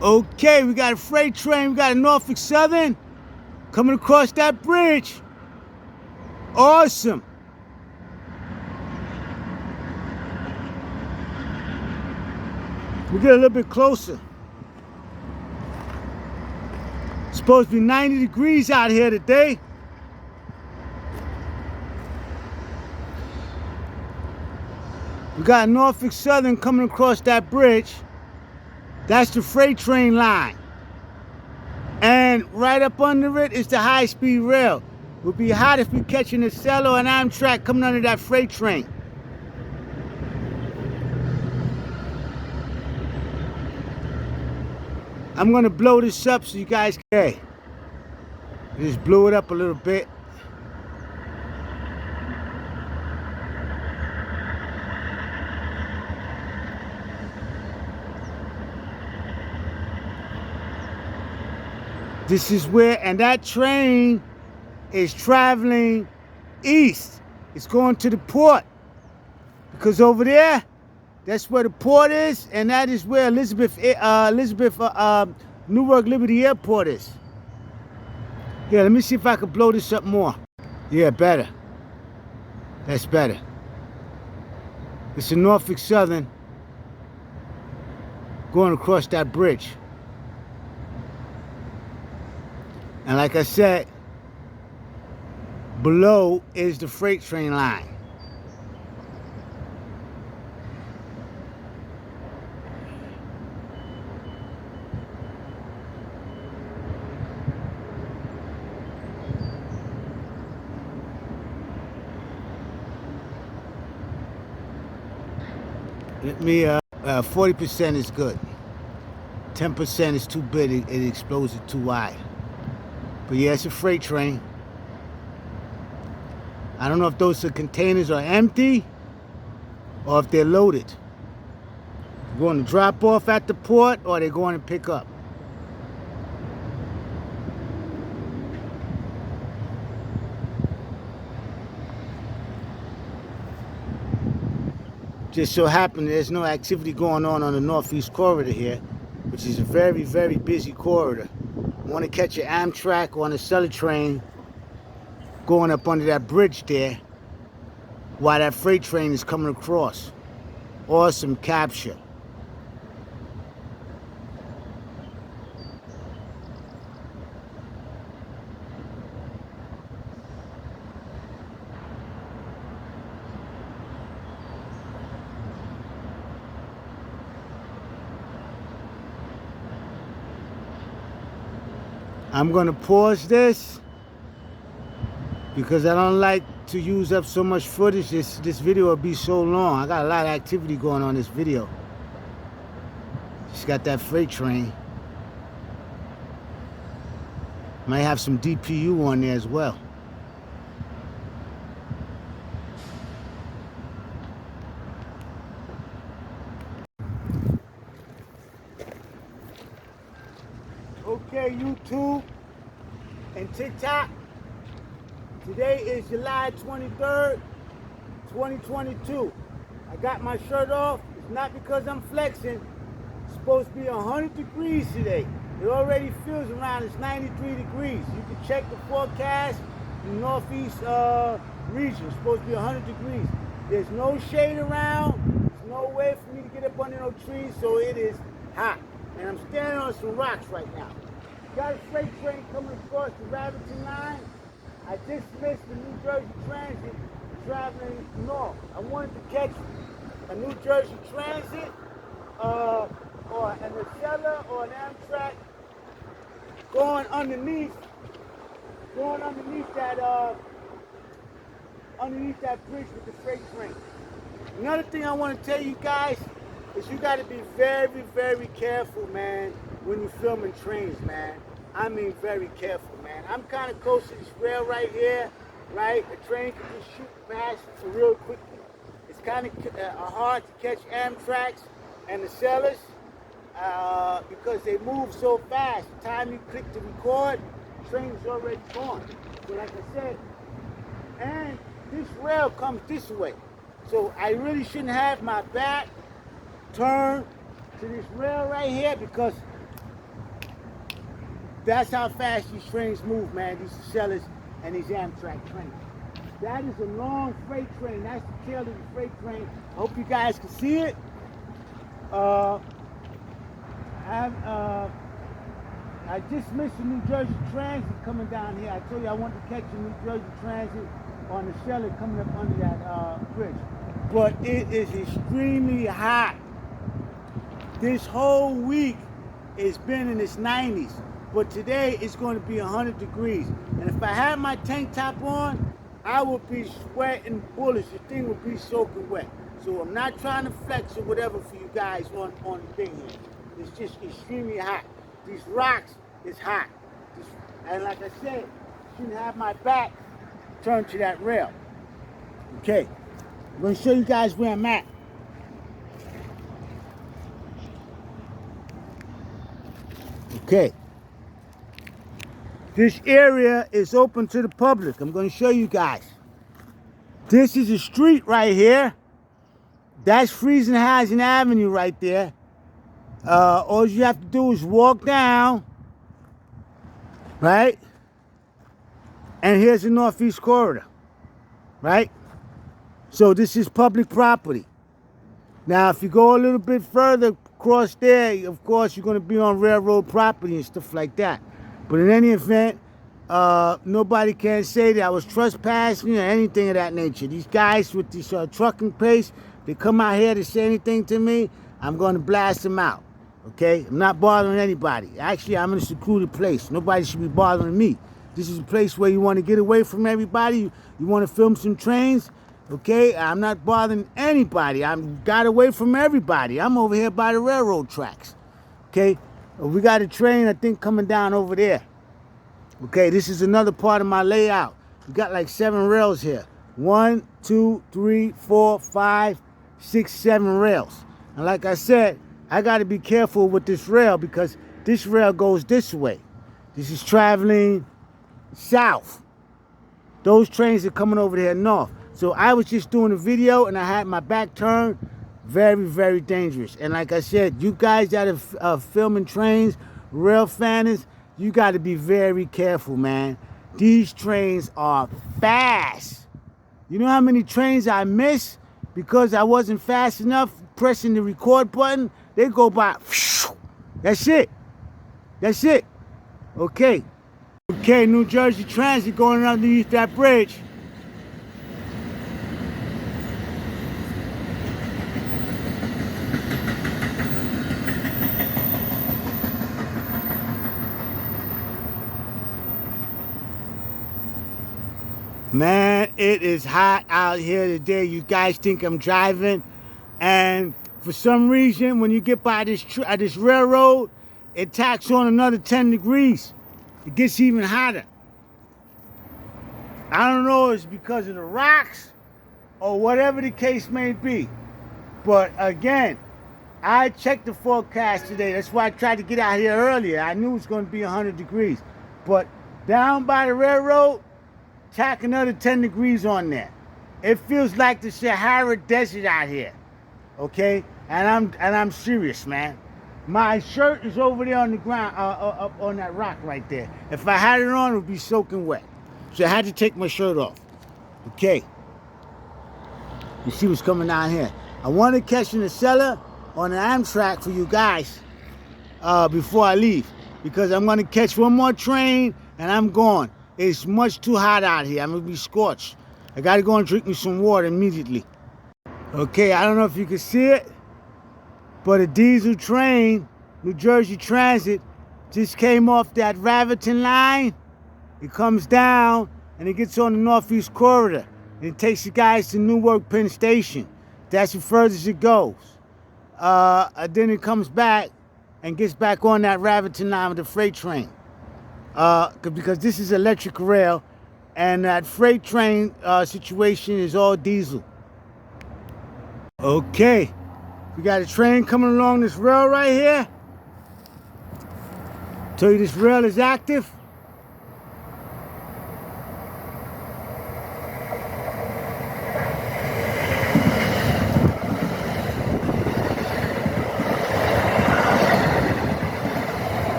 Okay, we got a freight train. We got a Norfolk Southern coming across that bridge. Awesome. We get a little bit closer. It's supposed to be 90 degrees out here today. We got a Norfolk Southern coming across that bridge. That's the freight train line. And right up under it is the high-speed rail. It would be hot if we catching a Acela or an Amtrak coming under that freight train. I'm gonna blow this up so you guys can. Just blow it up a little bit. This is where, and that train is traveling east. It's going to the port. Because over there, that's where the port is, and that is where Newark Liberty Airport is. Yeah, let me see if I can blow this up more. Yeah, better. That's better. It's a Norfolk Southern going across that bridge. And like I said, below is the freight train line. Let me, 40% is good. 10% is too big, it explodes it too wide. But yeah, it's a freight train. I don't know if those containers are empty or if they're loaded. They're going to drop off at the port or they're going to pick up. Just so happened there's no activity going on the Northeast Corridor here, which is a very, very busy corridor. You want to catch an Amtrak or an Acela train going up under that bridge there while that freight train is coming across. Awesome capture. I'm gonna pause this because I don't like to use up so much footage. This video will be so long. I got a lot of activity going on in this video. Just got that freight train. Might have some DPU on there as well. Okay, YouTube and TikTok. Today is July 23rd, 2022. I got my shirt off. It's not because I'm flexing. It's supposed to be 100 degrees today. It already feels around, it's 93 degrees. You can check the forecast in the Northeast region. It's supposed to be 100 degrees. There's no shade around. There's no way for me to get up under no trees, so it is hot. And I'm standing on some rocks right now. Got a freight train coming across the Raritan line. I just missed the New Jersey Transit traveling north. I wanted to catch a New Jersey Transit or an Acela or an Amtrak going underneath that bridge with the freight train. Another thing I want to tell you guys is you got to be very, very careful, man, when you're filming trains, man. I mean very careful, man. I'm kind of close to this rail right here, right? The train can just shoot past real quickly. It's kind of hard to catch Amtraks and the Acelas because they move so fast. The time you click to record, the train is already gone. So like I said, and this rail comes this way. So I really shouldn't have my back turned to this rail right here because That's how fast these trains move, man. These Acellas and these Amtrak trains. That is a long freight train. That's the tail of the freight train. I hope you guys can see it. I just missed the New Jersey Transit coming down here. I told you I wanted to catch the New Jersey Transit on the Shelley coming up under that bridge. But it is extremely hot. This whole week it's been in its 90s. But today it's going to be 100 degrees. And if I had my tank top on, I would be sweating bullets. The thing would be soaking wet. So I'm not trying to flex or whatever for you guys on the thing here. It's just extremely hot. These rocks is hot. And like I said, shouldn't have my back turned to that rail. Okay, I'm going to show you guys where I'm at. Okay. This area is open to the public. I'm going to show you guys. This is a street right here. That's Friesenhausen Avenue right there. All you have to do is walk down, right? And here's the Northeast Corridor, right? So this is public property. Now, if you go a little bit further across there, of course, you're going to be on railroad property and stuff like that. But in any event, nobody can say that I was trespassing or anything of that nature. These guys with this trucking pace, they come out here to say anything to me, I'm going to blast them out. Okay? I'm not bothering anybody. Actually, I'm in a secluded place. Nobody should be bothering me. This is a place where you want to get away from everybody. You want to film some trains. Okay? I'm not bothering anybody. I'm got away from everybody. I'm over here by the railroad tracks. Okay? We got a train, I think, coming down over there. Okay, this is another part of my layout. We got like 7 rails here. 1, 2, 3, 4, 5, 6, 7 rails. And like I said, I got to be careful with this rail because this rail goes this way. This is traveling south. Those trains are coming over there north. So I was just doing a video and I had my back turned. Very, very dangerous. And like I said, you guys that are filming trains, rail fans, you got to be very careful, man. These trains are fast. You know how many trains I miss because I wasn't fast enough pressing the record button? They go by. That's it. That's it. Okay. Okay, New Jersey Transit going underneath that bridge. Man, it is hot out here today. You guys think I'm driving, and for some reason, when you get by this railroad, it tacks on another 10 degrees. It gets even hotter. I don't know if it's because of the rocks or whatever the case may be. But again, I checked the forecast today. That's why I tried to get out here earlier. I knew it was going to be 100 degrees. But down by the railroad, tack another 10 degrees on there. It feels like the Sahara Desert out here. Okay? And I'm serious, man. My shirt is over there on the ground, up on that rock right there. If I had it on, it would be soaking wet. So I had to take my shirt off. Okay. You see what's coming down here. I want to catch an Acela on an Amtrak for you guys before I leave. Because I'm going to catch one more train and I'm gone. It's much too hot out here. I'm going to be scorched. I got to go and drink me some water immediately. Okay, I don't know if you can see it, but a diesel train, New Jersey Transit, just came off that Raritan line. It comes down and it gets on the Northeast Corridor. And it takes you guys to Newark Penn Station. That's as far as it goes. Then it comes back and gets back on that Raritan line with the freight train. Because this is electric rail, and that freight train situation is all diesel. Okay, we got a train coming along this rail right here. Tell you this rail is active.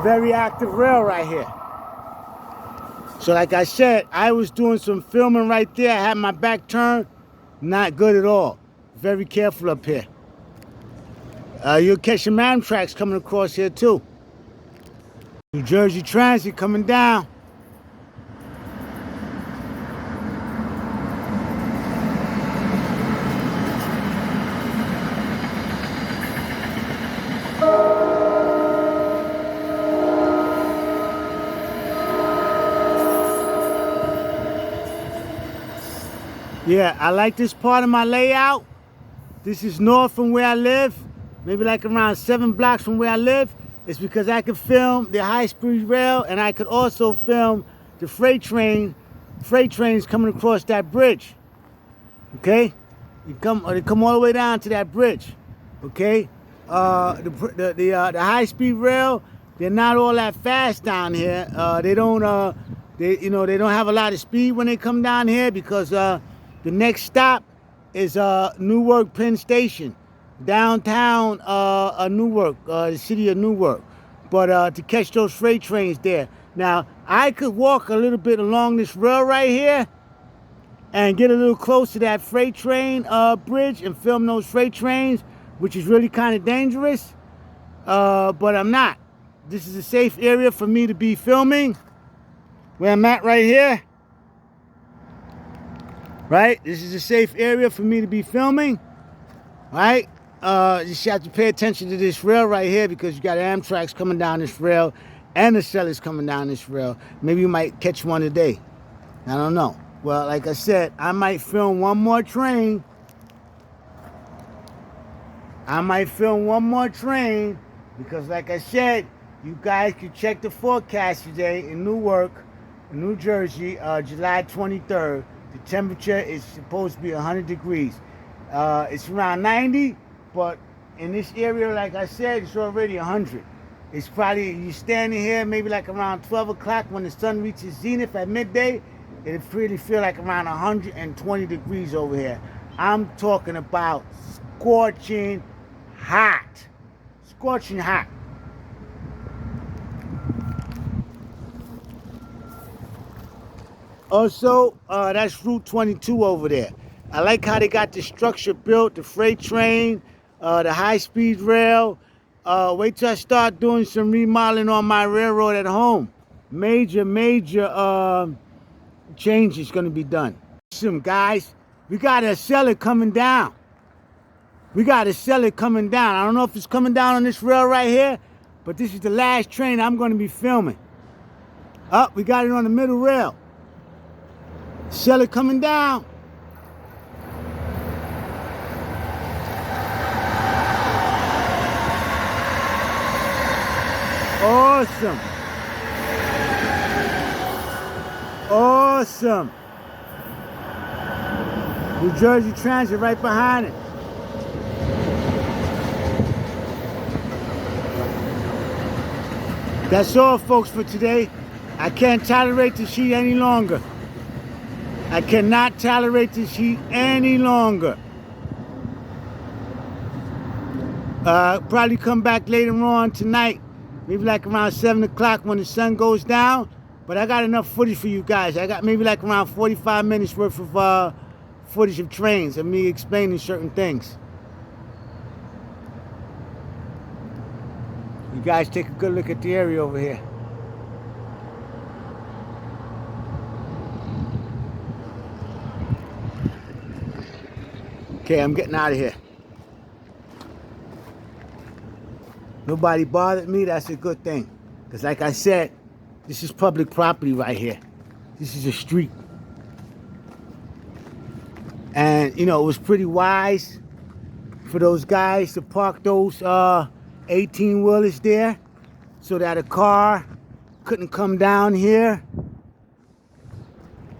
very active rail right here. So like I said, I was doing some filming right there. I had my back turned. Not good at all. Very careful up here. You'll catch some Amtrak's coming across here too. New Jersey Transit coming down. Yeah, I like this part of my layout. This is north from where I live, maybe like around 7 blocks from where I live. It's because I could film the high-speed rail, and I could also film the freight trains coming across that bridge. Okay, they come all the way down to that bridge. Okay, the high-speed rail, they're not all that fast down here. They don't have a lot of speed when they come down here because the next stop is Newark Penn Station, downtown Newark, the city of Newark. But to catch those freight trains there. Now, I could walk a little bit along this rail right here and get a little close to that freight train bridge and film those freight trains, which is really kind of dangerous. But I'm not. This is a safe area for me to be filming. Where I'm at right here. Right? This is a safe area for me to be filming. Right? You have to pay attention to this rail right here because you got Amtrak's coming down this rail and the Acela's coming down this rail. Maybe you might catch one today. I don't know. Well, like I said, I might film one more train. Because like I said, you guys can check the forecast today in Newark, New Jersey, July 23rd. The temperature is supposed to be 100 degrees. It's around 90, but in this area, like I said, it's already 100. It's probably, you're standing here maybe like around 12 o'clock when the sun reaches zenith at midday, it'll really feel like around 120 degrees over here. I'm talking about scorching hot. Scorching hot. Also, that's Route 22 over there. I like how they got the structure built, the freight train, the high-speed rail. Wait till I start doing some remodeling on my railroad at home. Major change is going to be done. Listen, guys, we got a Acela coming down. I don't know if it's coming down on this rail right here, but this is the last train I'm going to be filming. We got it on the middle rail. Acela coming down. Awesome. Awesome. New Jersey Transit right behind it. That's all, folks, for today. I can't tolerate this heat any longer. I cannot tolerate this heat any longer. Probably come back later on tonight, maybe like around 7 o'clock when the sun goes down. But I got enough footage for you guys. I got maybe like around 45 minutes worth of footage of trains and me explaining certain things. You guys take a good look at the area over here. Okay, I'm getting out of here. Nobody bothered me, that's a good thing. Because like I said, this is public property right here. This is a street. And, you know, it was pretty wise for those guys to park those 18-wheelers there so that a car couldn't come down here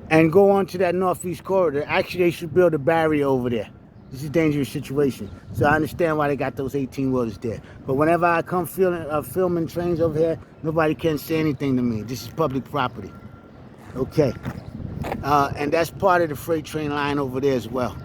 and go onto that northeast corridor. Actually, they should build a barrier over there. This is a dangerous situation. So I understand why they got those 18-wheelers there. But whenever I come filming trains over here, nobody can say anything to me. This is public property. Okay. And that's part of the freight train line over there as well.